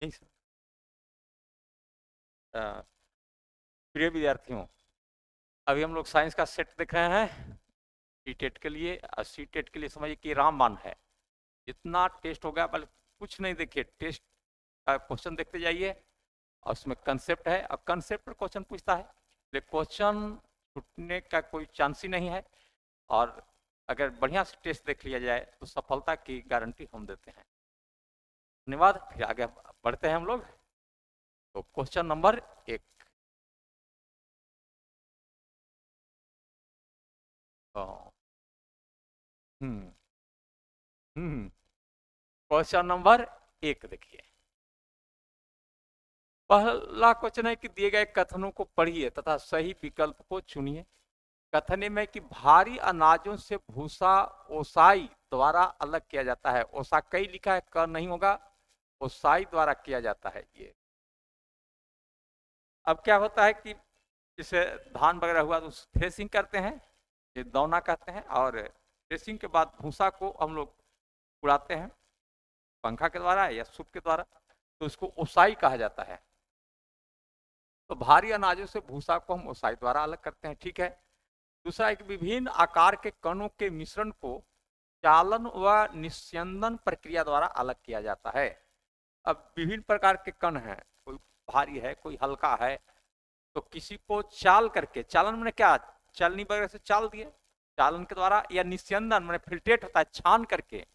नहीं सर। प्रिय विद्यार्थियों, अभी हम लोग साइंस का सेट देख रहे हैं सी टेट के लिए। सी टेट के लिए समझिए कि रामबाण है। जितना टेस्ट हो गया, बल्कि कुछ नहीं देखिए, टेस्ट का क्वेश्चन देखते जाइए और उसमें कंसेप्ट है और कंसेप्ट पर क्वेश्चन पूछता है, इसलिए क्वेश्चन छूटने का कोई चांस ही नहीं है। और अगर बढ़िया से टेस्ट देख लिया जाए तो सफलता की गारंटी हम देते हैं। धन्यवाद। फिर आगे बढ़ते हैं हम लोग। तो क्वेश्चन नंबर 1। हम्म हम्म क्वेश्चन नंबर 1 देखिए। पहला क्वेश्चन है कि दिए गए कथनों को पढ़िए तथा सही विकल्प को चुनिए। कथन में कि भारी अनाजों से भूसा ओसाई द्वारा अलग किया जाता है। ओसा कई लिखा है, क नहीं होगा, ओसाई द्वारा किया जाता है ये। अब क्या होता है कि जैसे धान वगैरह हुआ तो थ्रेसिंग करते हैं, ये दौना कहते हैं। और थ्रेसिंग के बाद भूसा को हम लोग उड़ाते हैं पंखा के द्वारा या सूप के द्वारा, तो इसको ओसाई कहा जाता है। तो भारी अनाजों से भूसा को हम ओसाई द्वारा अलग करते हैं, ठीक है। दूसरा, एक विभिन्न आकार के कणों के मिश्रण को चालन व निस्यंदन प्रक्रिया द्वारा अलग किया जाता है। अब विभिन्न प्रकार के कण हैं, कोई भारी है, कोई हल्का है, तो किसी को चाल करके, चालन मैंने क्या, चलनी वगैरह से चाल दिए, चालन के द्वारा, या निस्यंदन मैंने फिल्ट्रेट होता है, छान करके,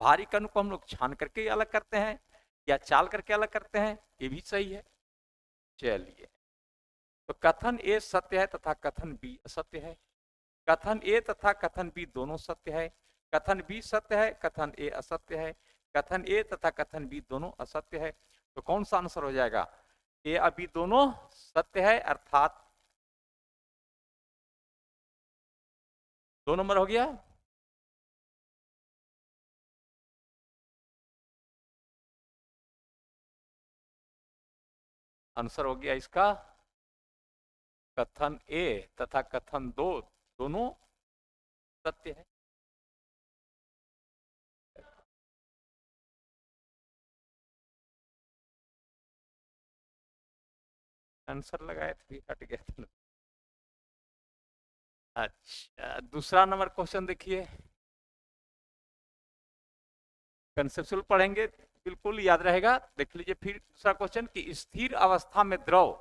भारी कण को हम लोग छान करके अलग करते हैं या चाल करके अलग करते हैं, ये भी सही है। चलिए, तो कथन ए सत्य है तथा कथन बी असत्य है। कथन ए तथा कथन बी दोनों सत्य है। कथन बी सत्य है, कथन ए असत्य है। कथन ए तथा कथन बी दोनों असत्य है। तो कौन सा आंसर हो जाएगा? ए अभी दोनों सत्य है, अर्थात 2 नंबर हो गया। आंसर हो गया इसका कथन ए तथा कथन दो दोनों सत्य है। आंसर लगाए थे, हट गया था। अच्छा, दूसरा नंबर क्वेश्चन देखिए। कंसेप्चुअल पढ़ेंगे, बिल्कुल याद रहेगा। देख लीजिए फिर दूसरा क्वेश्चन कि स्थिर अवस्था में द्रव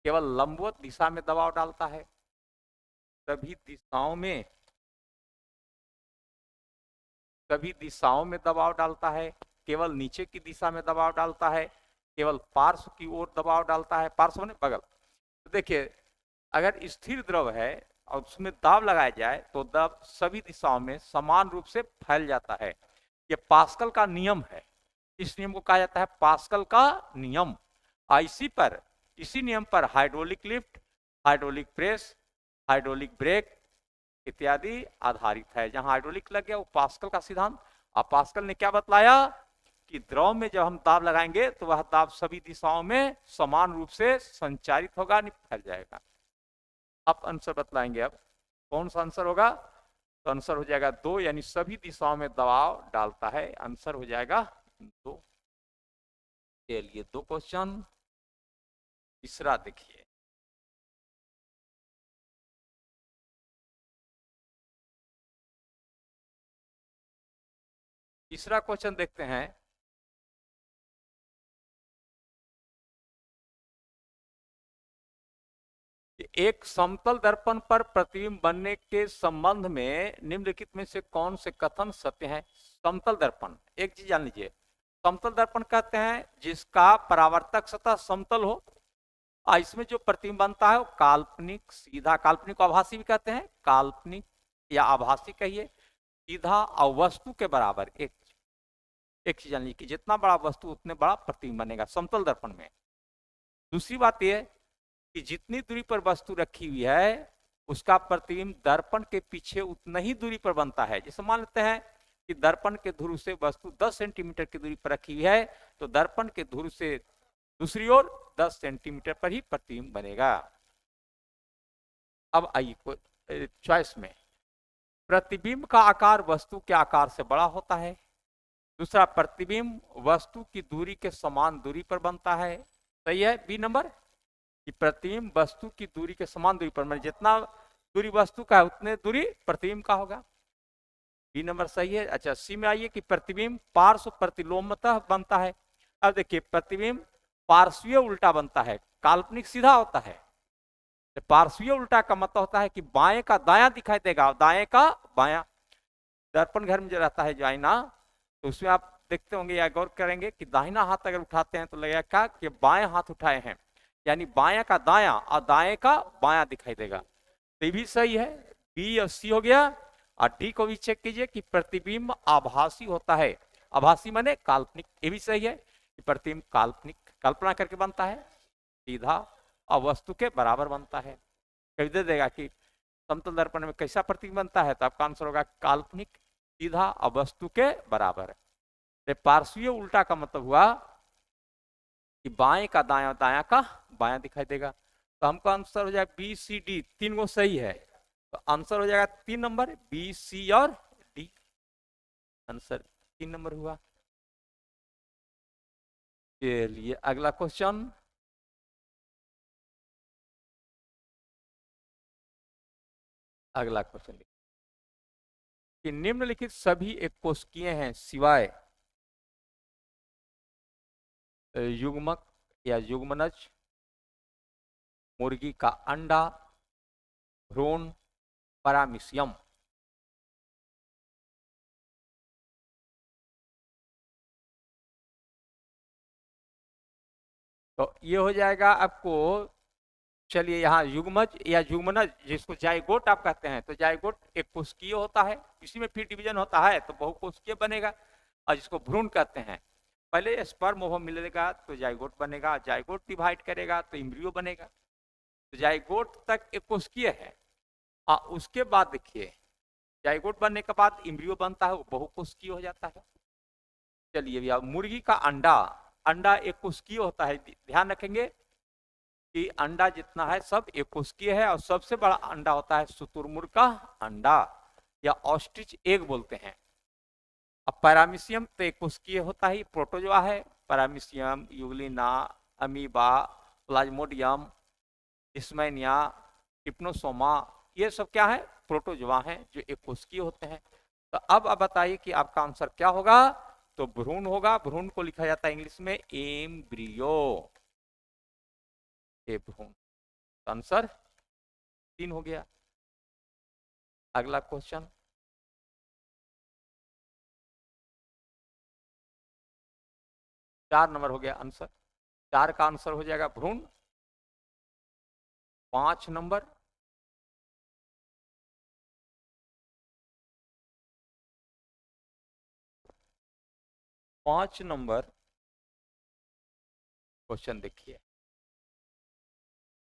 केवल लंबवत दिशा में दबाव डालता है, सभी दिशाओं में दबाव डालता है, केवल नीचे की दिशा में दबाव डालता है, केवल पार्श्व की ओर दबाव डालता है, पार्श्व ने बगल। तो देखिए, अगर स्थिर द्रव है और उसमें दाब लगाया जाए तो दाब सभी दिशाओं में समान रूप से फैल जाता है। ये पास्कल का नियम है। इस नियम को कहा जाता है पास्कल का नियम। इसी नियम पर hydraulic lift, hydraulic press, hydraulic brake इत्यादि आधारित है। जहां हाइड्रोलिक लग गया वो पास्कल का सिद्धांत। अब पास्कल ने क्या बतलाया कि द्रव में जब हम दाब लगाएंगे तो वह दाब सभी दिशाओं में समान रूप से संचारित होगा, नहीं फैल जाएगा। आप आंसर बतलाएंगे अब कौन सा आंसर होगा। तो आंसर हो जाएगा 2, यानी सभी दिशाओं में दबाव डालता है। आंसर हो जाएगा 2। के लिए 2 क्वेश्चन। तीसरा देखिए। तीसरा क्वेश्चन देखते हैं। एक समतल दर्पण पर प्रतिबिंब बनने के संबंध में निम्नलिखित में से कौन से कथन सत्य हैं? समतल दर्पण, एक चीज जान लीजिए, समतल दर्पण कहते हैं जिसका परावर्तक सतह समतल हो और इसमें जो प्रतिबिंब बनता है वो काल्पनिक, सीधा, काल्पनिक को आभासी भी कहते हैं, काल्पनिक या आभासी कहिए, सीधा और वस्तु के बराबर। एक चीज जान लीजिए कि जितना बड़ा वस्तु उतने बड़ा प्रतिबिंब बनेगा समतल दर्पण में। दूसरी बात यह कि जितनी दूरी पर वस्तु रखी हुई है उसका प्रतिबिंब दर्पण के पीछे उतना ही दूरी पर बनता है। जैसे मान लेते हैं कि दर्पण के ध्रुव से वस्तु 10 सेंटीमीटर की दूरी पर रखी हुई है, तो दर्पण के ध्रुव से दूसरी ओर 10 सेंटीमीटर पर ही प्रतिबिंब बनेगा। अब आइए चॉइस में, प्रतिबिंब का आकार वस्तु के आकार से बड़ा होता है, दूसरा, प्रतिबिंब वस्तु की दूरी के समान दूरी पर बनता है। सही है बी नंबर, कि प्रतिबिंब वस्तु की दूरी के समान दूरी पर, मतलब जितना दूरी वस्तु का है उतने दूरी प्रतिबिंब का होगा। बी नंबर सही है। अच्छा, सी में आइए कि प्रतिबिंब पार्श्व प्रतिलोमतः बनता है। अब देखिए, प्रतिबिंब पार्श्वीय उल्टा बनता है, काल्पनिक सीधा होता है। पार्श्वीय उल्टा का मतलब होता है कि बाएं का दायां दिखाई देगा, दाएं का बायां। दर्पण घर में जो रहता है जो आईना, तो उसमें आप देखते होंगे या गौर करेंगे कि दाहिना हाथ अगर उठाते हैं तो लगेगा क्या कि बाएं हाथ उठाए हैं, यानी बाएं का दायां और दाएं का बायां दिखाई देगा। तो ये भी सही है, बी और सी हो गया। और डी को भी चेक कीजिए कि प्रतिबिंब आभासी होता है। आभासी माने काल्पनिक, ये भी सही है कि प्रतिबिंब काल्पनिक कल्पना करके बनता है, सीधा और वस्तु के बराबर बनता है। कभी दे देगा कि समतल दर्पण में कैसा प्रतिबिंब बनता है, तो आपका आंसर होगा काल्पनिक, सीधा और वस्तु के बराबर। पार्श्वीय उल्टा का मतलब हुआ कि बाएं का दायां, दायां का बायां दिखाई देगा। तो हमको आंसर हो जाएगा बी सी डी, तीन गो सही है। तो आंसर हो जाएगा 3 नंबर, बी सी और डी। आंसर 3 नंबर हुआ। चलिए अगला क्वेश्चन। अगला क्वेश्चन कि निम्नलिखित सभी एक कोशिकीय हैं सिवाय युग्मक या युग्मनज, मुर्गी का अंडा, भ्रूण, पैरामीशियम। तो ये हो जाएगा आपको, चलिए यहाँ युग्मज या युग्मनज, जिसको जाइगोट आप कहते हैं, तो जाइगोट एक कोशिकीय होता है, इसी में फिर डिवीजन होता है तो बहुकोशिकीय बनेगा। और जिसको भ्रूण कहते हैं, पहले स्पर्म ओवम मिलेगा तो जाइगोट बनेगा, जाइगोट डिवाइड करेगा तो इम्ब्रियो बनेगा। तो जाइगोट तक एक कोशिकीय है। और उसके बाद देखिए, जाइगोट बनने के बाद इम्ब्रियो बनता है, वो बहुकोशिकीय हो जाता है। चलिए भैया, मुर्गी का अंडा, अंडा एक कोशिकीय होता है, ध्यान रखेंगे कि अंडा जितना है सब एक कोशिकीय है। और सबसे बड़ा अंडा होता है शुतुरमुर्ग का अंडा, या ऑस्ट्रिच एग बोलते हैं। अब पैरामीशियम तो एक कोशिकीय होता ही, प्रोटोजोआ है। पैरामीशियम, यूग्लिना, अमीबा, प्लाज्मोडियम, इस्मेनिया, हिप्नोसोमा, ये सब क्या है, प्रोटोजोआ हैं जो एक कोशिकीय होते हैं। तो अब आप बताइए कि आपका आंसर क्या होगा। तो भ्रूण होगा, भ्रूण को लिखा जाता है इंग्लिश में एम्ब्रियो, ए भ्रूण। आंसर 3 हो गया। अगला क्वेश्चन, 4 नंबर हो गया आंसर। 4 का आंसर हो जाएगा भ्रूण। 5 नंबर, 5 नंबर क्वेश्चन देखिए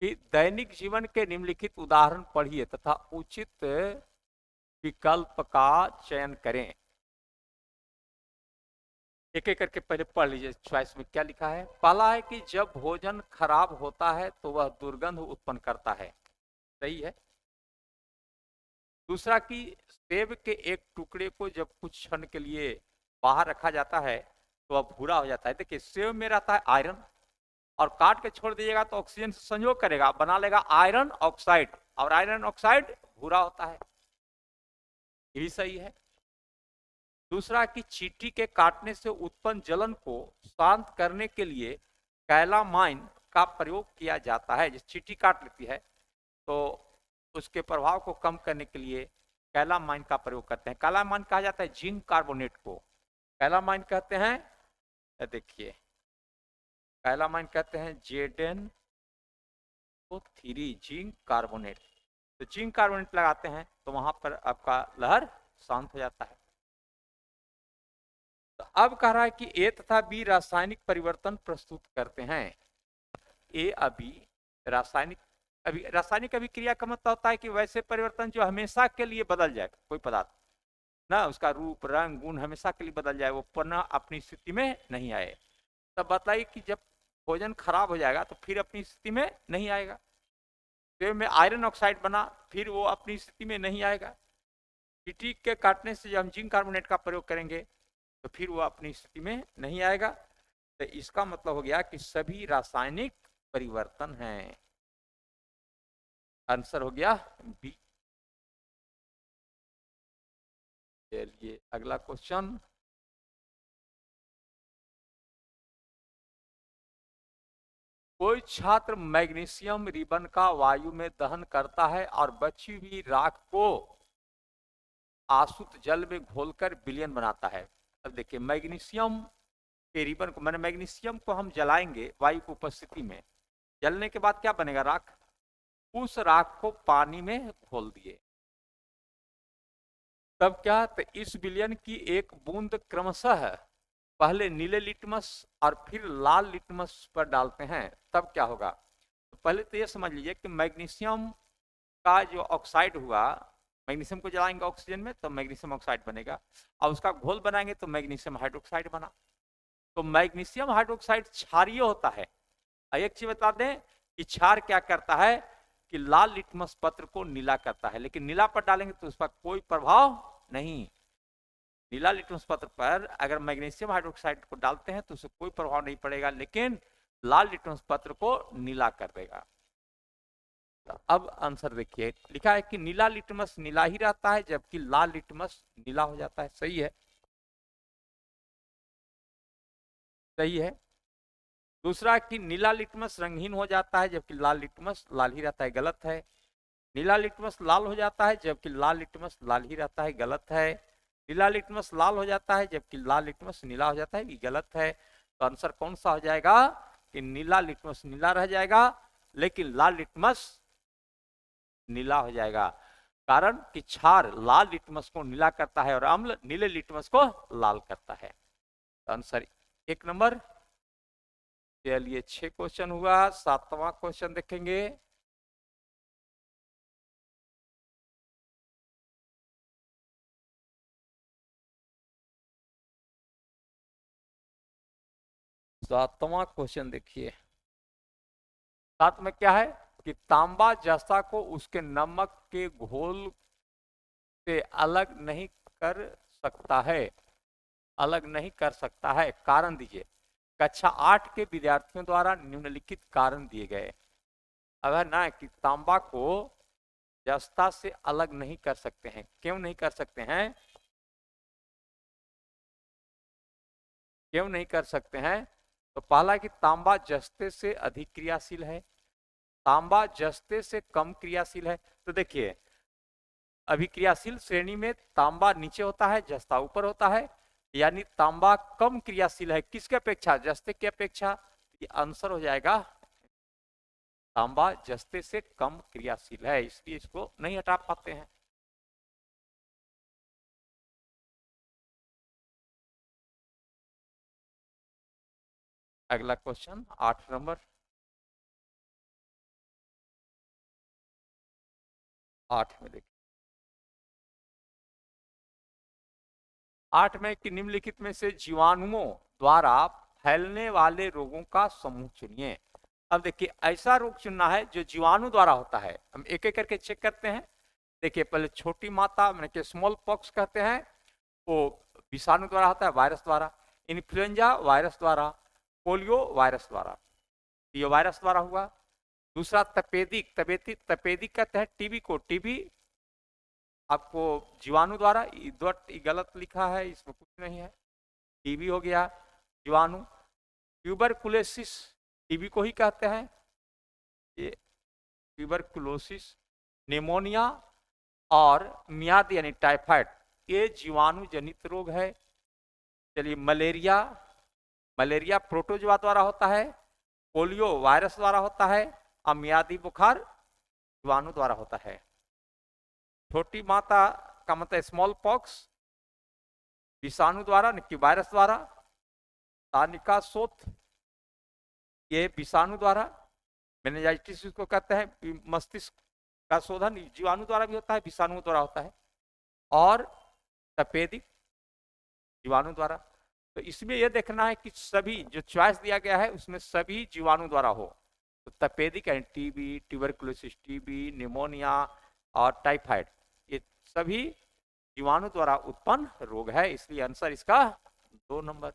कि दैनिक जीवन के निम्नलिखित उदाहरण पढ़िए तथा उचित विकल्प का चयन करें। एक एक करके पहले पढ़ लीजिए, चॉइस में क्या लिखा है। पहला है कि जब भोजन खराब होता है तो वह दुर्गंध उत्पन्न करता है, सही है। दूसरा कि सेब के एक टुकड़े को जब कुछ क्षण के लिए बाहर रखा जाता है तो वह भूरा हो जाता है। देखिए, सेब में रहता है आयरन, और काट के छोड़ दीजिएगा तो ऑक्सीजन से संयोग करेगा, बना लेगा आयरन ऑक्साइड, और आयरन ऑक्साइड भूरा होता है, ये भी सही है। दूसरा कि चींटी के काटने से उत्पन्न जलन को शांत करने के लिए कैलामाइन का प्रयोग किया जाता है। जिस चींटी काट लेती है तो उसके प्रभाव को कम करने के लिए कैलामाइन का प्रयोग करते हैं। कैलामाइन कहा जाता है जिंक कार्बोनेट को, कैलामाइन कहते हैं, देखिए कैलामाइन कहते हैं जेडेन तो 3 जिंक कार्बोनेट। तो जिंक कार्बोनेट लगाते हैं तो वहां पर आपका लहर शांत हो जाता है। तो अब कह रहा है कि ए तथा बी रासायनिक परिवर्तन प्रस्तुत करते हैं। ए अभी रासायनिक, अभी रासायनिक अभिक्रिया का मतलब होता है कि वैसे परिवर्तन जो हमेशा के लिए बदल जाए, कोई पदार्थ ना उसका रूप रंग गुण हमेशा के लिए बदल जाए, वो पुनः अपनी स्थिति में नहीं आए। तब बताइए कि जब भोजन खराब हो जाएगा तो फिर अपनी स्थिति में नहीं आएगा। सेब में आयरन ऑक्साइड बना, फिर वो अपनी स्थिति में नहीं आएगा। चींटी के काटने से जब हम जिंक कार्बोनेट का प्रयोग करेंगे तो फिर वो अपनी स्थिति में नहीं आएगा। तो इसका मतलब हो गया कि सभी रासायनिक परिवर्तन हैं। आंसर हो गया बी। चलिए अगला क्वेश्चन। कोई छात्र मैग्नीशियम रिबन का वायु में दहन करता है और बची हुई राख को आसुत जल में घोलकर विलयन बनाता है। अब देखिए मैग्नीशियम के रिबन को, मैंने मैग्नीशियम को हम जलाएंगे वायु की उपस्थिति में, जलने के बाद क्या बनेगा, राख। उस राख को पानी में घोल दिए, तब क्या, तो इस विलयन की एक बूंद क्रमशः पहले नीले लिटमस और फिर लाल लिटमस पर डालते हैं, तब क्या होगा। तो पहले तो ये समझ लीजिए कि मैग्नीशियम का जो ऑक्साइड हुआ, मैग्नीशियम को जलाएंगे ऑक्सीजन में तो मैग्नीशियम ऑक्साइड बनेगा, और उसका घोल बनाएंगे तो मैग्नीशियम हाइड्रोक्साइड बना। तो मैग्नीशियम हाइड्रोक्साइड क्षारीय होता है। एक चीज बता दें कि क्षार क्या करता है कि लाल लिटमस पत्र को नीला करता है, लेकिन नीला पर डालेंगे तो उसका कोई प्रभाव नहीं। नीला लिटमस पत्र पर अगर मैग्नीशियम हाइड्रोक्साइड को डालते हैं तो उससे कोई प्रभाव नहीं पड़ेगा, लेकिन लाल लिटमस पत्र को नीला कर देगा। तो अब आंसर देखिए, लिखा है कि नीला लिटमस नीला ही रहता है जबकि लाल लिटमस नीला हो जाता है। सही है, सही है। दूसरा कि नीला लिटमस रंगहीन हो जाता है जबकि लाल लिटमस लाल ही रहता है। गलत है। नीला लिटमस लाल हो जाता है जबकि लाल लिटमस लाल ही रहता है। गलत है। नीला लिटमस लाल हो जाता है जबकि लाल लिटमस नीला हो जाता है। ये गलत है। तो आंसर कौन सा हो जाएगा कि नीला लिटमस नीला रह जाएगा लेकिन लाल लिटमस नीला हो जाएगा, कारण कि क्षार लाल लिटमस को नीला करता है और अम्ल नीले लिटमस को लाल करता है। तो आंसर 1 नंबर। चलिए 6 क्वेश्चन हुआ, 7वां क्वेश्चन देखेंगे। सातवां क्वेश्चन देखिए। 7 में क्या है कि तांबा जस्ता को उसके नमक के घोल से अलग नहीं कर सकता है, अलग नहीं कर सकता है, कारण दीजिए। कक्षा 8 के विद्यार्थियों द्वारा निम्नलिखित कारण दिए गए। अगर ना कि तांबा को जस्ता से अलग नहीं कर सकते हैं, क्यों नहीं कर सकते हैं, क्यों नहीं कर सकते हैं। तो पहला कि तांबा जस्ते से अधिक क्रियाशील है, तांबा जस्ते से कम क्रियाशील है। तो देखिए अभिक्रियाशील श्रेणी में तांबा नीचे होता है, जस्ता ऊपर होता है, यानी तांबा कम क्रियाशील है किसके अपेक्षा, जस्ते की अपेक्षा। ये आंसर हो जाएगा तांबा जस्ते से कम क्रियाशील है, इसलिए इसको नहीं हटा पाते हैं। अगला क्वेश्चन 8 नंबर। 8 में देखिए। 8 में कि निम्नलिखित में से जीवाणुओं द्वारा फैलने वाले रोगों का समूह चुनिए। अब देखिए ऐसा रोग चुनना है जो जीवाणु द्वारा होता है। हम एक एक करके चेक करते हैं। देखिए पहले छोटी माता मैंने कि स्मॉल पॉक्स कहते हैं, वो विषाणु द्वारा होता है, वायरस द्वारा। इन्फ्लुएंजा वायरस द्वारा। पोलियो वायरस द्वारा, ये वायरस द्वारा हुआ। दूसरा तपेदिक, तपेदिक कहते हैं टीबी को, टीबी आपको जीवाणु द्वारा, गलत लिखा है, इसमें कुछ नहीं है। टीबी हो गया जीवाणु। ट्यूबरकुलोसिस टीबी को ही कहते हैं, ये ट्यूबरकुलोसिस। निमोनिया और मियाद यानी टाइफाइड, ये जीवाणु जनित रोग है। चलिए मलेरिया, मलेरिया प्रोटोजोआ द्वारा होता है। पोलियो वायरस द्वारा होता है। और मियादी बुखार जीवाणु द्वारा होता है। छोटी माता का मतलब स्मॉल पॉक्स विषाणु द्वारा कि वायरस द्वारा। तानिका शोथ ये विषाणु द्वारा। मेनिंजाइटिस को कहते हैं मस्तिष्क का शोधन, जीवाणु द्वारा भी होता है, विषाणु द्वारा होता है। और तपेदिक जीवाणु द्वारा। तो इसमें यह देखना है कि सभी जो चॉइस दिया गया है उसमें सभी जीवाणु द्वारा हो। तो तपेदिक यानी टीबी, ट्यूबरकुलोसिस टीबी, निमोनिया और टाइफाइड, ये सभी जीवाणु द्वारा उत्पन्न रोग है, इसलिए आंसर इसका 2 नंबर।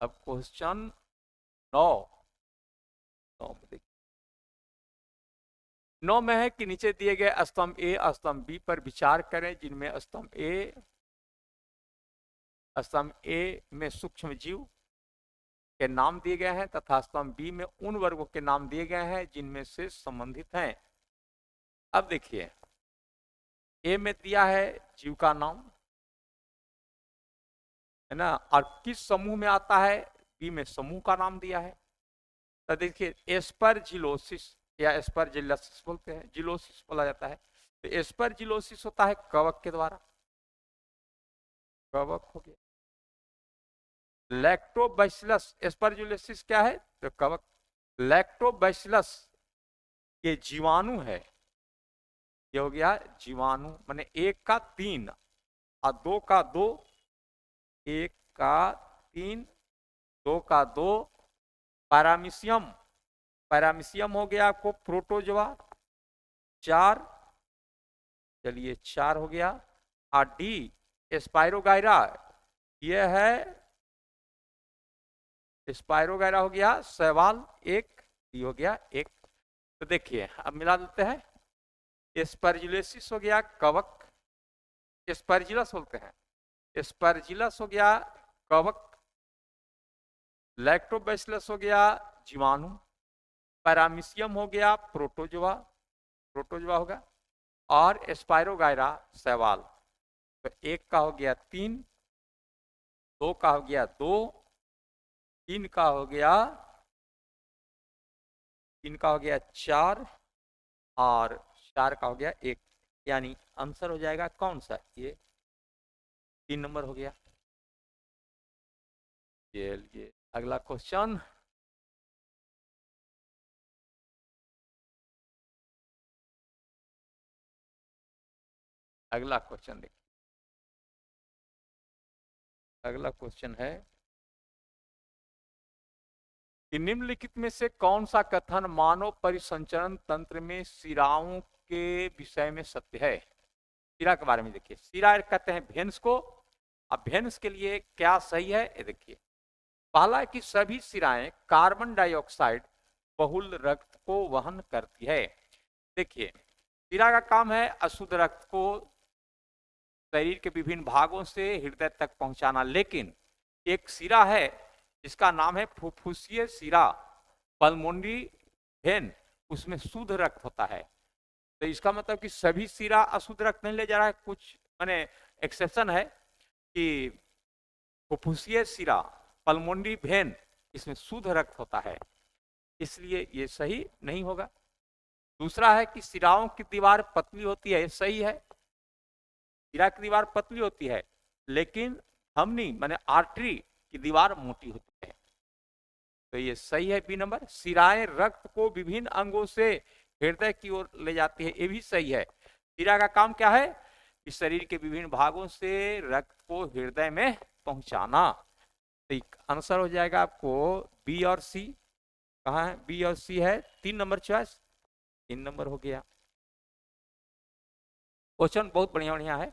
अब क्वेश्चन 9। 9 में देखिए, 9 में है कि नीचे दिए गए स्तंभ ए स्तंभ बी पर विचार करें, जिनमें स्तंभ ए में सूक्ष्म जीव के नाम दिए गए हैं तथा स्तंभ बी में उन वर्गों के नाम दिए गए हैं जिनमें से संबंधित हैं। अब देखिए, ए में दिया है जीव का नाम, है ना, और किस समूह में आता है, बी में समूह का नाम दिया है। तो देखिए, एस्परजिलोसिस या एस्परजिलसिस बोलते हैं, जिलोसिस बोला जाता है। तो एस्परजिलोसिस होता है कवक के द्वारा, कवक हो गया। लैक्टोबैसिलस, एस्परजिलोसिस क्या है, तो कवक। लैक्टोबैसिलस ये जीवाणु है, ये हो गया जीवाणु, माने 1 का 3 और 2 का 2, 1 का 3, 2 का 2। पैरामीशियम, पैरामीशियम हो गया आपको प्रोटोजोआ 4, चलिए 4 हो गया। और डी स्पाइरोगायरा, ये है स्पाइरोगायरा हो गया शैवाल 1, डी हो गया 1। तो देखिए अब मिला देते हैं, एस्परजिलोसिस हो गया कवक, एस्परजिलस बोलते हैं, एस्परजिलस हो गया कवक, लैक्टोबैसिलस हो गया जीवाणु, पैरामीशियम हो गया प्रोटोजोआ, प्रोटोजोआ होगा, और स्पाइरोगायरा शैवाल। तो 1 का हो गया 3, 2 का हो गया 2, 3 का हो गया 4 और 4 का हो गया 1, यानी आंसर हो जाएगा कौन सा, ये 3 नंबर हो गया। चलिए अगला क्वेश्चन, अगला क्वेश्चन देखिए, अगला क्वेश्चन है कि निम्नलिखित में से कौन सा कथन मानव परिसंचरण तंत्र में शिराओं के विषय में सत्य है। शिरा के बारे में देखिए, शिरा कहते हैं भेंस को। अब भेंस के लिए क्या सही है, ये देखिए। पहला है कि सभी शिराएं कार्बन डाइऑक्साइड बहुल रक्त को वहन करती है। देखिए, शिरा का काम है अशुद्ध रक्त को शरीर के विभिन्न भागों से हृदय तक पहुंचाना, लेकिन एक शिरा है जिसका नाम है फुफ्फुसीय शिरा, पल्मोनरी वेन, उसमें शुद्ध रक्त होता है। तो इसका मतलब कि सभी शिरा अशुद्ध रक्त नहीं ले जा रहा है, कुछ माने एक्सेप्शन है कि फुफ्फुसीय शिरा, पल्मोनरी वेन, इसमें शुद्ध रक्त होता है, इसलिए ये सही नहीं होगा। दूसरा है कि शिराओं की दीवार पतली होती है, ये सही है, शिरा की दीवार पतली होती है, लेकिन धमनी माने आर्टरी की दीवार मोटी होती है, तो ये सही है बी नंबर। शिराएं रक्त को विभिन्न अंगों से हृदय की ओर ले जाती है, ये भी सही है। शिरा का काम क्या है, कि शरीर के विभिन्न भागों से रक्त को हृदय में पहुंचाना। तो आंसर हो जाएगा आपको बी और सी। कहाँ है, बी और सी है 3 नंबर चॉइस, 3 नंबर हो गया। क्वेश्चन बहुत बढ़िया बढ़िया है,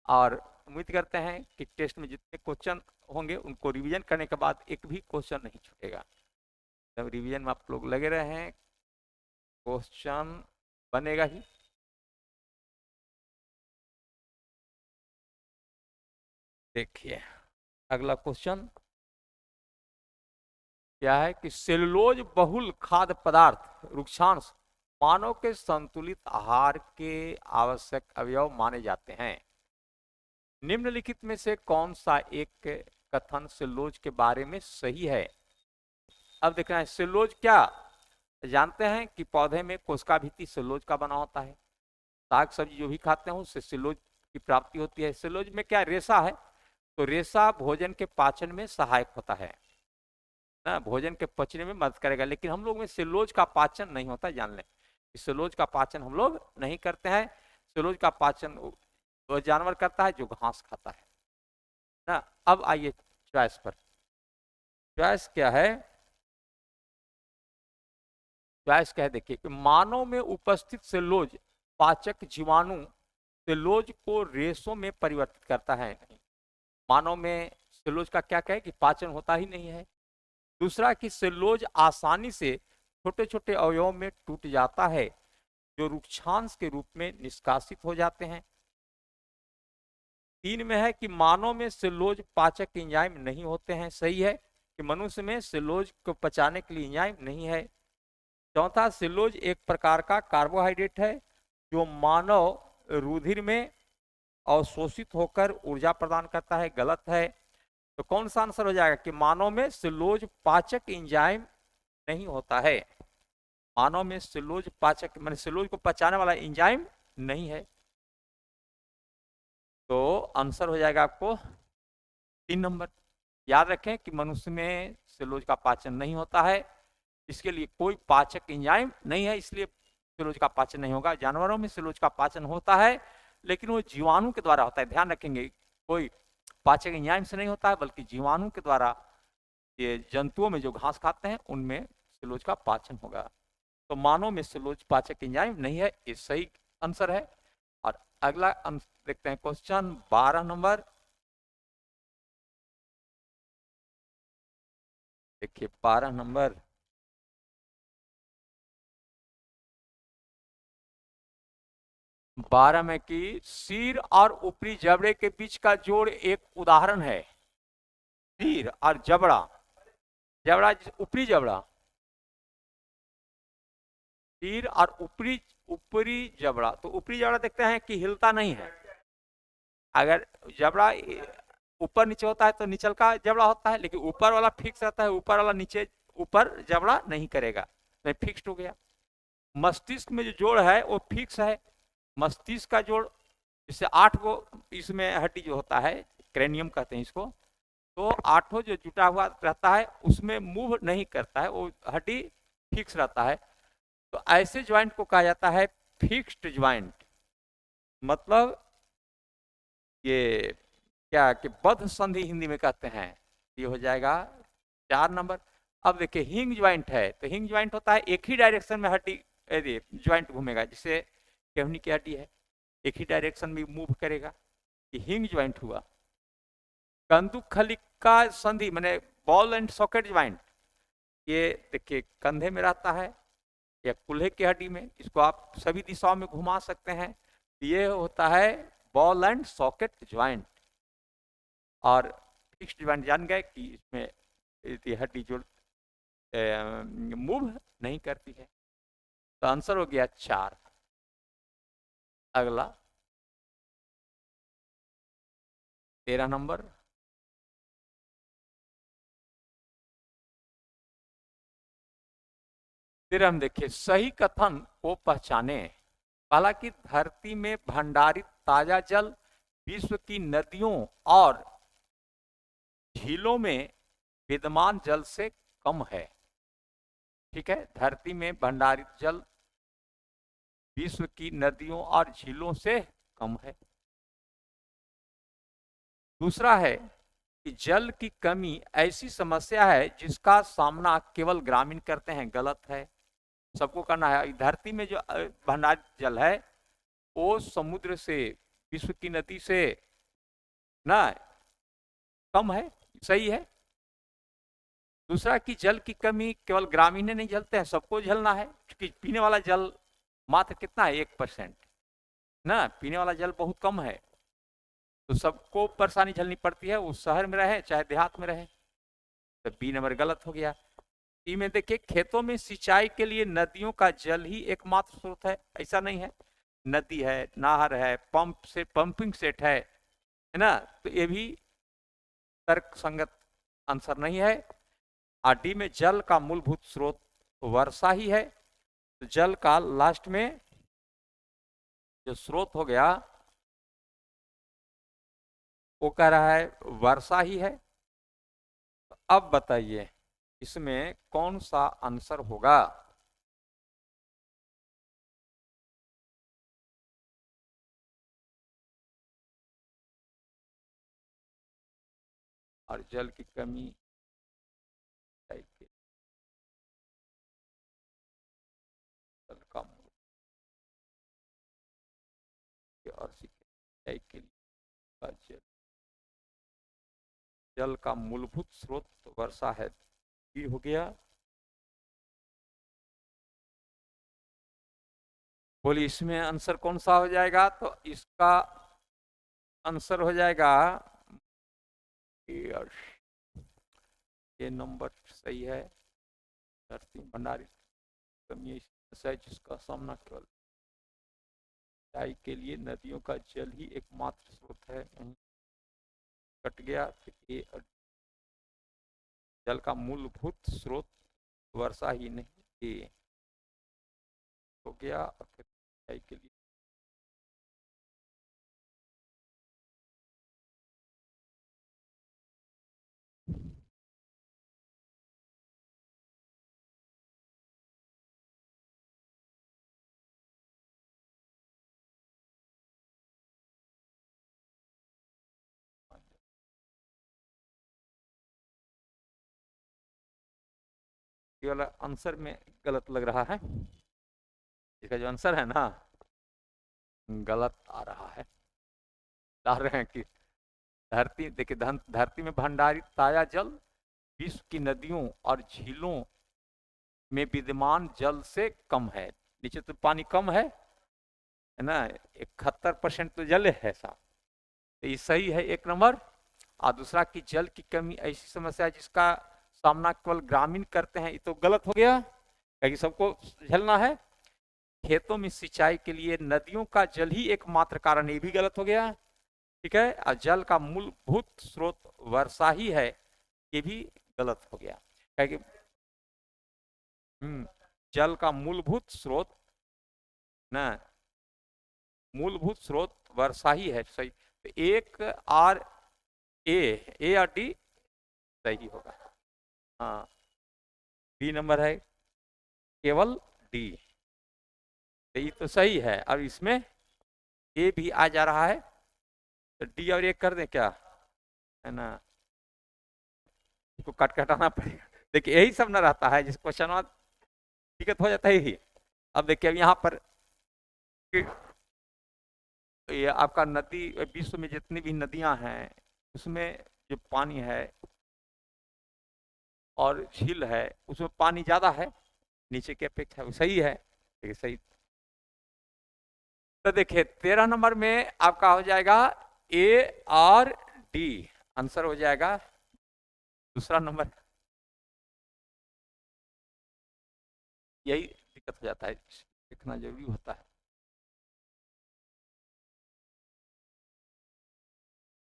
और उम्मीद करते हैं कि टेस्ट में जितने क्वेश्चन होंगे उनको रिवीजन करने के बाद एक भी क्वेश्चन नहीं छूटेगा। जब रिवीजन में आप लोग लगे रहे हैं, क्वेश्चन बनेगा ही। देखिए अगला क्वेश्चन क्या है कि सेलुलोज बहुल खाद्य पदार्थ रुक्षांश मानव के संतुलित आहार के आवश्यक अवयव माने जाते हैं। निम्नलिखित में से कौन सा एक कथन सेलुलोज के बारे में सही है। अब देखना है, सेलुलोज क्या जानते हैं कि पौधे में कोशिका भित्ति सेलुलोज का बना होता है। साग सब्जी जो भी खाते हैं उससे सेलुलोज की प्राप्ति होती है। सेलुलोज में क्या रेशा है, तो रेशा भोजन के पाचन में सहायक होता है ना, भोजन के पचने में मदद करेगा, लेकिन हम लोग में सेलुलोज का पाचन नहीं होता, जान लें। सेलुलोज का पाचन हम लोग नहीं करते हैं। सेलुलोज का पाचन वो जानवर करता है जो घास खाता है ना। अब आइए चॉइस पर, चॉइस क्या है, चॉइस क्या है देखिए कि मानव में उपस्थित सेलुलोज पाचक जीवाणु सेलुलोज को रेशों में परिवर्तित करता है। मानव में सेलुलोज का क्या है कि पाचन होता ही नहीं है। दूसरा कि सेलुलोज आसानी से छोटे छोटे अवयवों में टूट जाता है, जो रुक्षांश के रूप में निष्कासित हो जाते हैं। 3 में है कि मानव में सेलुलोज पाचक एंजाइम नहीं होते हैं। सही है कि मनुष्य में सेलुलोज को पचाने के लिए एंजाइम नहीं है। चौथा, सेलुलोज एक प्रकार का कार्बोहाइड्रेट है जो मानव रुधिर में अवशोषित होकर ऊर्जा प्रदान करता है। गलत है। तो कौन सा आंसर हो जाएगा कि मानव में सेलुलोज पाचक एंजाइम नहीं होता है। मानव में सेलुलोज पाचक माने सेलुलोज को पचाने वाला एंजाइम नहीं है। तो आंसर हो जाएगा आपको 3 नंबर। याद रखें कि मनुष्य में सेलुलोज का पाचन नहीं होता है, इसके लिए कोई पाचक एंजाइम नहीं है, इसलिए सेलुलोज का पाचन नहीं होगा। जानवरों में सेलुलोज का पाचन होता है, लेकिन वो जीवाणु के द्वारा होता है। ध्यान रखेंगे, कोई पाचक एंजाइम से नहीं होता है, बल्कि जीवाणु के द्वारा। ये जंतुओं में जो घास खाते हैं उनमें सेलुलोज का पाचन होगा। तो मानव में सेलुलोज पाचक एंजाइम नहीं है, ये सही आंसर है। और अगला देखते हैं क्वेश्चन 12 नंबर। देखिए 12 नंबर, बारह में कि सिर और ऊपरी जबड़े के बीच का जोड़ एक उदाहरण है। सिर और जबड़ा, जबड़ा ऊपरी जबड़ा, सिर और ऊपरी ऊपरी जबड़ा। तो ऊपरी जबड़ा देखते हैं कि हिलता नहीं है। अगर जबड़ा ऊपर नीचे होता है तो निचल का जबड़ा होता है, लेकिन ऊपर वाला फिक्स रहता है। ऊपर वाला नीचे ऊपर जबड़ा नहीं करेगा, नहीं फिक्स्ड हो गया। मस्तिष्क में जो जोड़ है वो फिक्स है। मस्तिष्क का जोड़, इससे 8 गो इसमें हड्डी जो होता है, क्रेनियम कहते हैं इसको, तो 8 जो जुटा हुआ रहता है उसमें मूव नहीं करता है, वो हड्डी फिक्स रहता है। तो ऐसे ज्वाइंट को कहा जाता है फिक्स्ड ज्वाइंट। मतलब ये क्या कि बद्ध संधि हिंदी में कहते हैं। ये हो जाएगा 4 नंबर। अब देखिए हिंग ज्वाइंट है, तो हिंग ज्वाइंट होता है एक ही डायरेक्शन में हड्डी ज्वाइंट घूमेगा, जिसे केहनी की हड्डी है, एक ही डायरेक्शन में मूव करेगा। ये हिंग ज्वाइंट हुआ। कंदुकखलिका संधि माने बॉल एंड सॉकेट ज्वाइंट, ये देखिए कंधे में रहता है या कुल्हे की हड्डी में, इसको आप सभी दिशाओं में घुमा सकते हैं। ये होता है बॉल एंड सॉकेट ज्वाइंट। और फिक्स्ड ज्वाइंट जान गए कि इसमें हड्डी जो मूव नहीं करती है। तो आंसर हो गया 4। अगला 13 नंबर। फिर हम देखिए सही कथन को पहचाने। हालांकि धरती में भंडारित ताजा जल विश्व की नदियों और झीलों में विद्यमान जल से कम है। ठीक है, धरती में भंडारित जल विश्व की नदियों और झीलों से कम है। दूसरा है कि जल की कमी ऐसी समस्या है जिसका सामना केवल ग्रामीण करते हैं। गलत है, सबको करना है। धरती में जो भंडारित जल है वो समुद्र से, विश्व की नदी से ना कम है। सही है। दूसरा कि जल की कमी केवल ग्रामीण नहीं झेलते हैं, सबको झेलना है, क्योंकि पीने वाला जल मात्र कितना है 1% ना, पीने वाला जल बहुत कम है। तो सबको परेशानी झेलनी पड़ती है, वो शहर में रहे चाहे देहात में रहे। तो बी नंबर गलत हो गया। सी में देखिए खेतों में सिंचाई के लिए नदियों का जल ही एकमात्र स्रोत है। ऐसा नहीं है, नदी है, नहर है, पंप से पंपिंग सेट है ना। तो ये भी तर्क संगत आंसर नहीं है। डी में जल का मूलभूत स्रोत वर्षा ही है। तो जल का लास्ट में जो स्रोत हो गया वो कह रहा है वर्षा ही है। तो अब बताइए इसमें कौन सा आंसर होगा। और जल की कमी जल का और सिंचाई के लिए का जल, जल का मूलभूत स्रोत वर्षा है, ये हो गया। बोलिए इसमें आंसर कौन सा हो जाएगा? तो इसका आंसर हो जाएगा ये नंबर सही है। धरती भंडारित कमी है जिसका सामना केवल सिंचाई के लिए नदियों का जल ही एकमात्र स्रोत है। कट गया। फिर ये जल का मूलभूत स्रोत वर्षा ही नहीं, ये हो गया। और फिर सिंचाई के लिए ये वाला आंसर में गलत लग रहा है। इसका जो आंसर है ना गलत आ रहा है। डाल रहे हैं कि धरती, देखिए धरती में भंडारित ताजा जल विश्व की नदियों और झीलों में विद्यमान जल से कम है। नीचे तो पानी कम है ना, 71% तो जल है साहब, तो ये सही है एक नंबर। और दूसरा कि जल की कमी ऐसी समस्या है जिसका सामना केवल ग्रामीण करते हैं, ये तो गलत हो गया क्योंकि सबको झेलना है। खेतों में सिंचाई के लिए नदियों का जल ही एकमात्र कारण, ये भी गलत हो गया। ठीक है। और जल का मूलभूत स्रोत वर्षा ही है, ये भी गलत हो गया क्योंकि जल का मूलभूत स्रोत ना, मूलभूत स्रोत वर्षा ही है। सही। तो एक और ए और डी सही होगा। हाँ, बी नंबर है केवल डी, तो ये तो सही है। अब इसमें ए भी आ जा रहा है, तो डी और ए कर दें क्या, है ना, इसको कट हटाना पड़ेगा। देखिए यही सब ना रहता है जिस क्वेश्चन दिक्कत हो जाता है यही। अब देखिए अब यहाँ पर ये आपका नदी, विश्व में जितनी भी नदियां हैं उसमें जो पानी है और झील है उसमें पानी ज्यादा है नीचे की अपेक्षा, सही है। देखिए सही। तो देखिए 13 नंबर में आपका हो जाएगा ए और डी, आंसर हो जाएगा दूसरा नंबर। यही दिक्कत हो जाता है, देखना जरूरी होता है।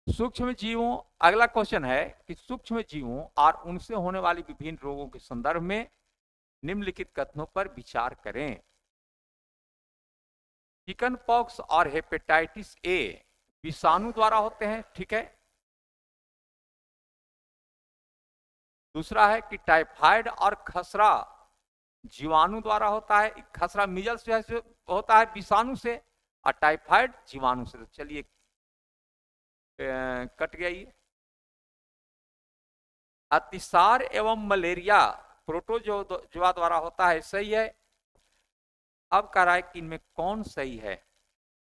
सूक्ष्म जीवों, अगला क्वेश्चन है कि सूक्ष्म जीवों और उनसे होने वाली विभिन्न रोगों के संदर्भ में निम्नलिखित कथनों पर विचार करें। चिकन पॉक्स और हेपेटाइटिस ए विषाणु द्वारा होते हैं, ठीक है। दूसरा है कि टाइफाइड और खसरा जीवाणु द्वारा होता है। खसरा मीजल्स जो है होता है विषाणु से, और टाइफाइड जीवाणु से। तो चलिए कट गई। अतिसार एवं मलेरिया प्रोटोजोआ द्वारा होता है, सही है। अब कह रहा है कि इनमें कौन सही है,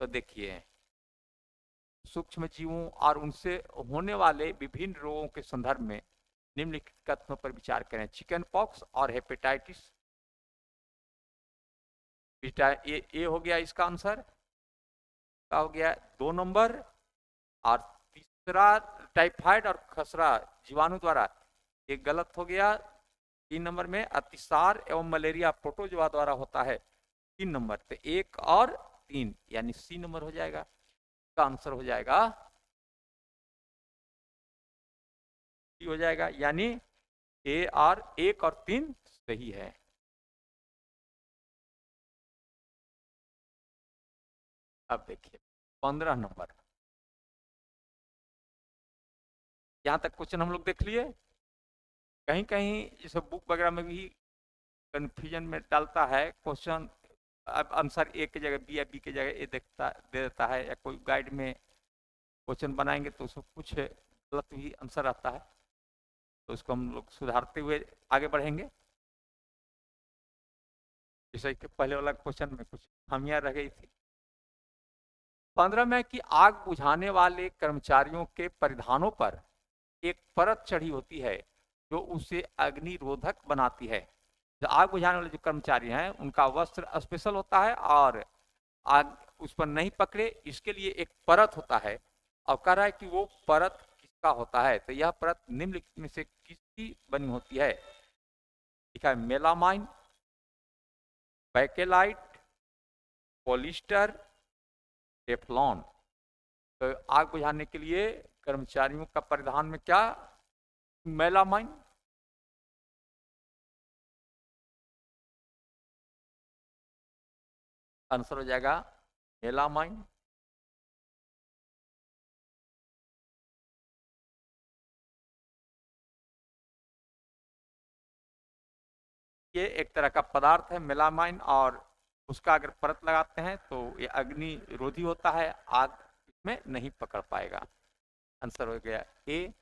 तो देखिए सूक्ष्म जीवों और उनसे होने वाले विभिन्न रोगों के संदर्भ में निम्नलिखित कथनों पर विचार करें। चिकन पॉक्स और हेपेटाइटिस, ये हो गया इसका आंसर, क्या हो गया 2 नंबर। और तीसरा टाइफाइड और खसरा जीवाणु द्वारा, ये गलत हो गया 3 नंबर में। अतिसार एवं मलेरिया प्रोटोजोआ द्वारा होता है 3 नंबर। तो 1 और 3 यानी सी नंबर हो जाएगा, इसका आंसर हो जाएगा सी हो जाएगा, यानी ए और 1 और 3 सही है। अब देखिए 15 नंबर, यहां तक क्वेश्चन हम लोग देख लिए। कहीं कहीं जैसे बुक वगैरह में भी कंफ्यूजन में डालता है क्वेश्चन, अब आंसर ए की जगह बी या बी की जगह ए दे देता है, या कोई गाइड में क्वेश्चन बनाएंगे तो उसमें कुछ गलत भी आंसर आता है, तो उसको हम लोग सुधारते हुए आगे बढ़ेंगे। जैसे कि पहले वाला क्वेश्चन में कुछ खामियां रह गई थी। 15 में कि आग बुझाने वाले कर्मचारियों के परिधानों पर एक परत चढ़ी होती है जो उसे अग्निरोधक बनाती है। जो आग बुझाने वाले जो कर्मचारी हैं उनका वस्त्र स्पेशल होता है और आग उस पर नहीं पकड़े इसके लिए एक परत होता है। और कह रहा है कि वो परत किसका होता है, तो यह परत निम्नलिखित में से किसकी बनी होती है। लिखा है मेलामाइन, बैकेलाइट, पॉलिस्टर, टेफ्लॉन। तो आग बुझाने के लिए कर्मचारियों का परिधान में क्या, मेलामाइन, आंसर हो जाएगा मेलामाइन। ये एक तरह का पदार्थ है मेलामाइन, और उसका अगर परत लगाते हैं तो ये अग्नि रोधी होता है, आग इसमें नहीं पकड़ पाएगा। आंसर हो गया ए।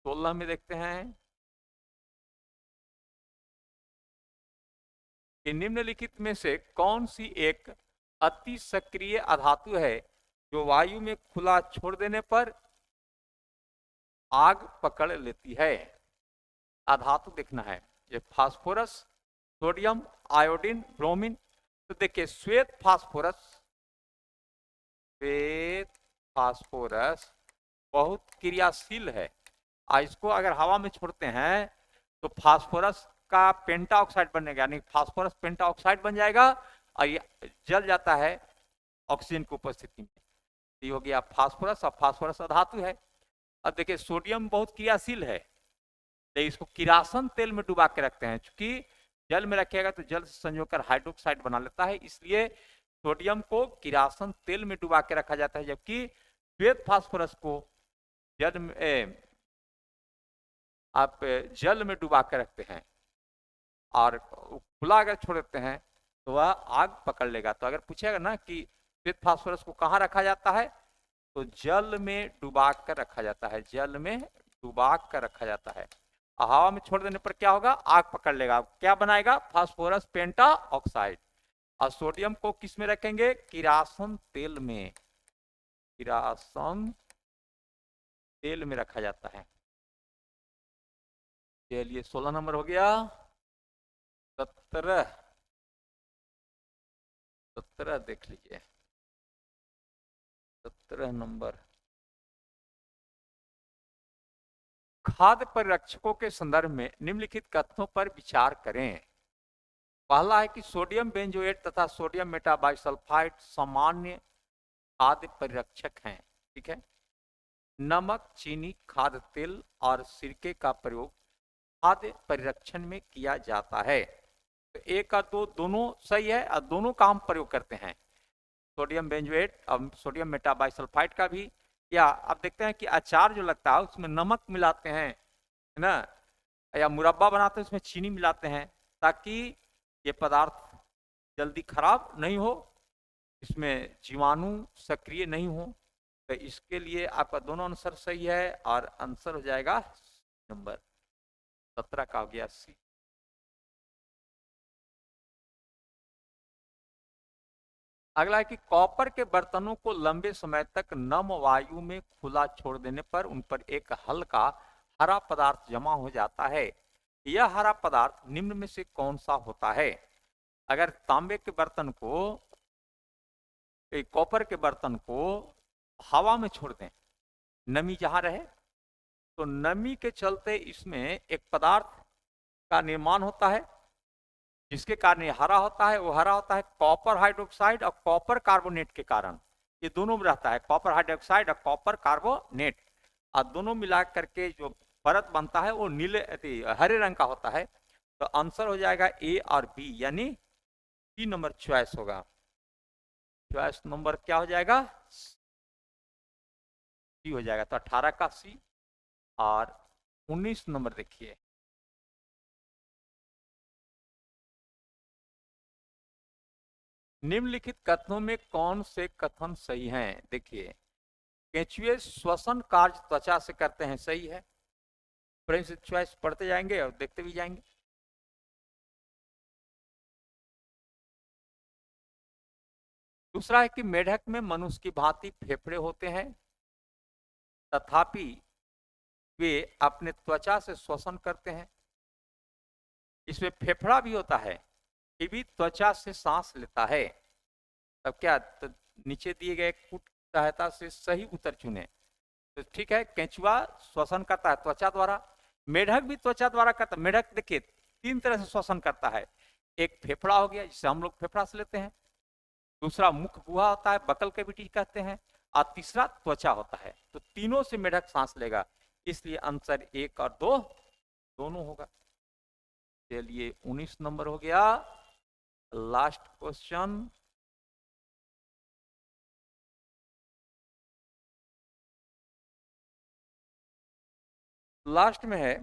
16 में देखते हैं कि निम्नलिखित में से कौन सी एक अति सक्रिय अधातु है जो वायु में खुला छोड़ देने पर आग पकड़ लेती है। अधातु देखना है, ये फास्फोरस, सोडियम, आयोडीन, ब्रोमीन। तो देखिए श्वेत फास्फोरस, श्वेत फास्फोरस बहुत क्रियाशील है, और इसको अगर हवा में छोड़ते हैं तो फास्फोरस का पेंटा ऑक्साइड बनेगा, यानी फास्फोरस पेंटा ऑक्साइड बन जाएगा और ये जल जाता है ऑक्सीजन की उपस्थिति में। ये हो गया फास्फोरस, और फास्फोरस अधातु है। अब देखिए सोडियम बहुत क्रियाशील है, तो इसको किरासन तेल में डुबा के रखते हैं, क्योंकि जल में रखेगा तो जल से संजोग कर हाइड्रोक्साइड बना लेता है, इसलिए सोडियम को किरासन तेल में डुबा के रखा जाता है। जबकि श्वेत फास्फोरस को जल में आप जल में डुबा के रखते हैं और खुला अगर छोड़ देते हैं तो वह आग पकड़ लेगा। तो अगर पूछेगा ना कि श्वेत फास्फोरस को कहाँ रखा जाता है, तो जल में डुबा कर रखा जाता है, जल में डुबा कर रखा जाता है। हवा में छोड़ देने पर क्या होगा, आग पकड़ लेगा, क्या बनाएगा, फास्फोरस पेंटा ऑक्साइड। और सोडियम को किस में रखेंगे, किरासन तेल में, किरासन तेल में रखा जाता है। चलिए 16 नंबर हो गया। 17 17 देख लीजिए, 17 नंबर। खाद्य परिरक्षकों के संदर्भ में निम्नलिखित कथनों पर विचार करें। पहला है कि सोडियम बेंजोएट तथा सोडियम मेटाबाइसल्फाइड सामान्य खाद्य परिरक्षक हैं, ठीक है। नमक, चीनी, खाद्य तेल और सिरके का प्रयोग खाद्य परिरक्षण में किया जाता है। तो एक का दो दोनों सही है, और दोनों का हम प्रयोग करते हैं, सोडियम बेंजोएट और सोडियम मेटाबाइसल्फाइड का भी। या अब देखते हैं कि अचार जो लगता है उसमें नमक मिलाते हैं, है ना, या मुरब्बा बनाते हैं उसमें चीनी मिलाते हैं, ताकि ये पदार्थ जल्दी खराब नहीं हो, इसमें जीवाणु सक्रिय नहीं हो। तो इसके लिए आपका दोनों आंसर सही है, और आंसर हो जाएगा नंबर 17 का हो गया सी। अगला है कि कॉपर के बर्तनों को लंबे समय तक नम वायु में खुला छोड़ देने पर उन पर एक हल्का हरा पदार्थ जमा हो जाता है। यह हरा पदार्थ निम्न में से कौन सा होता है। अगर तांबे के बर्तन को, कॉपर के बर्तन को हवा में छोड़ दें, नमी जहां रहे, तो नमी के चलते इसमें एक पदार्थ का निर्माण होता है, जिसके कारण ये हरा होता है। वो हरा होता है कॉपर हाइड्रोक्साइड और कॉपर कार्बोनेट के कारण, ये दोनों में रहता है, कॉपर हाइड्रोक्साइड और कॉपर कार्बोनेट, और दोनों मिला करके जो परत बनता है वो नीले हरे रंग का होता है। तो आंसर हो जाएगा ए और बी, यानी सी नंबर चॉइस होगा। चॉइस नंबर क्या हो जाएगा, सी हो जाएगा। तो 18 का सी। और 19 नंबर देखिए, निम्नलिखित कथनों में कौन से कथन सही हैं। देखिए, केंचुए श्वसन कार्य त्वचा से करते हैं, सही है। फ्रेंड्स चॉइस पढ़ते जाएंगे और देखते भी जाएंगे। दूसरा है कि मेढक में मनुष्य की भांति फेफड़े होते हैं, तथापि वे अपने त्वचा से श्वसन करते हैं। इसमें फेफड़ा भी होता है, ये भी त्वचा से सांस लेता है। तब क्या, तो नीचे दिए गए कूट की सहायता से सही उत्तर चुने। तो ठीक है, केंचुआ श्वसन करता है त्वचा द्वारा, मेढक भी त्वचा द्वारा करता है। मेढक देखिए 3 तरह से श्वसन करता है। एक फेफड़ा हो गया, जिसे हम लोग फेफड़ा से लेते हैं। दूसरा मुख गुहा होता है, बकल कैविटी कहते हैं। और तीसरा त्वचा होता है। तो तीनों से मेढक सांस लेगा, इसलिए आंसर 1 और 2 दोनों होगा। चलिए 19 नंबर हो गया, लास्ट क्वेश्चन। लास्ट में है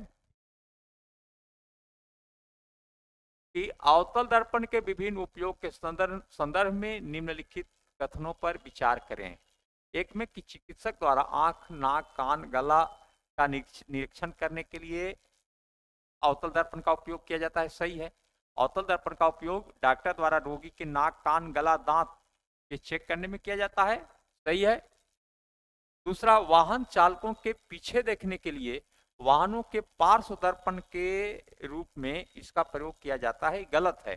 कि अवतल दर्पण के विभिन्न उपयोग के संदर्भ में निम्नलिखित कथनों पर विचार करें। एक में कि चिकित्सक द्वारा आंख, नाक, कान, गला का निरीक्षण करने के लिए अवतल दर्पण का उपयोग किया जाता है, सही है। अवतल दर्पण का उपयोग डॉक्टर द्वारा रोगी के नाक, कान, गला, दांत के चेक करने में किया जाता है, सही है। दूसरा, वाहन चालकों के पीछे देखने के लिए वाहनों के पार्श्व दर्पण के रूप में इसका प्रयोग किया जाता है, गलत है।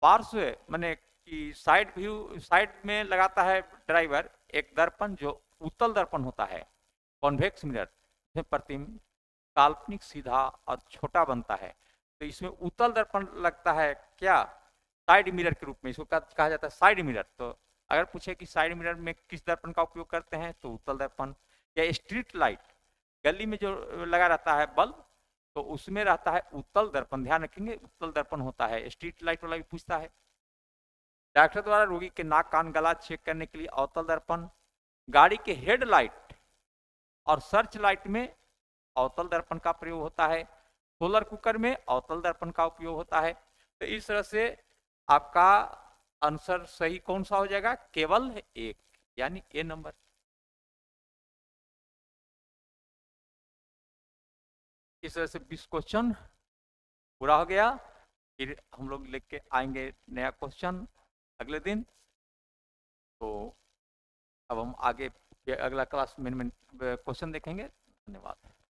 पार्श्व माने कि साइड व्यू, साइड में लगाता है ड्राइवर एक दर्पण जो उत्तल दर्पण होता है, कॉन्वेक्स मिरर, प्रतिबिंब काल्पनिक, सीधा और छोटा बनता है। तो इसमें उत्तल दर्पण लगता है क्या, साइड मिरर के रूप में, इसको कहा जाता है साइड मिरर। तो अगर पूछे कि साइड मिरर में किस दर्पण का उपयोग करते हैं, तो उत्तल दर्पण। या स्ट्रीट लाइट, गली में जो लगा रहता है बल्ब, तो उसमें रहता है उत्तल दर्पण, ध्यान रखेंगे उत्तल दर्पण होता है। स्ट्रीट लाइट वाला भी पूछता है। डॉक्टर द्वारा रोगी के नाक, कान, गला चेक करने के लिए अवतल दर्पण। गाड़ी के हेडलाइट और सर्च लाइट में अवतल दर्पण का प्रयोग होता है। सोलर कुकर में अवतल दर्पण का उपयोग होता है। तो इस तरह से आपका आंसर सही कौन सा हो जाएगा, केवल 1, यानी ए नंबर। इस तरह से 20 क्वेश्चन पूरा हो गया। फिर हम लोग लेके आएंगे नया क्वेश्चन अगले दिन। तो अब हम आगे अगला क्लास में क्वेश्चन देखेंगे। धन्यवाद।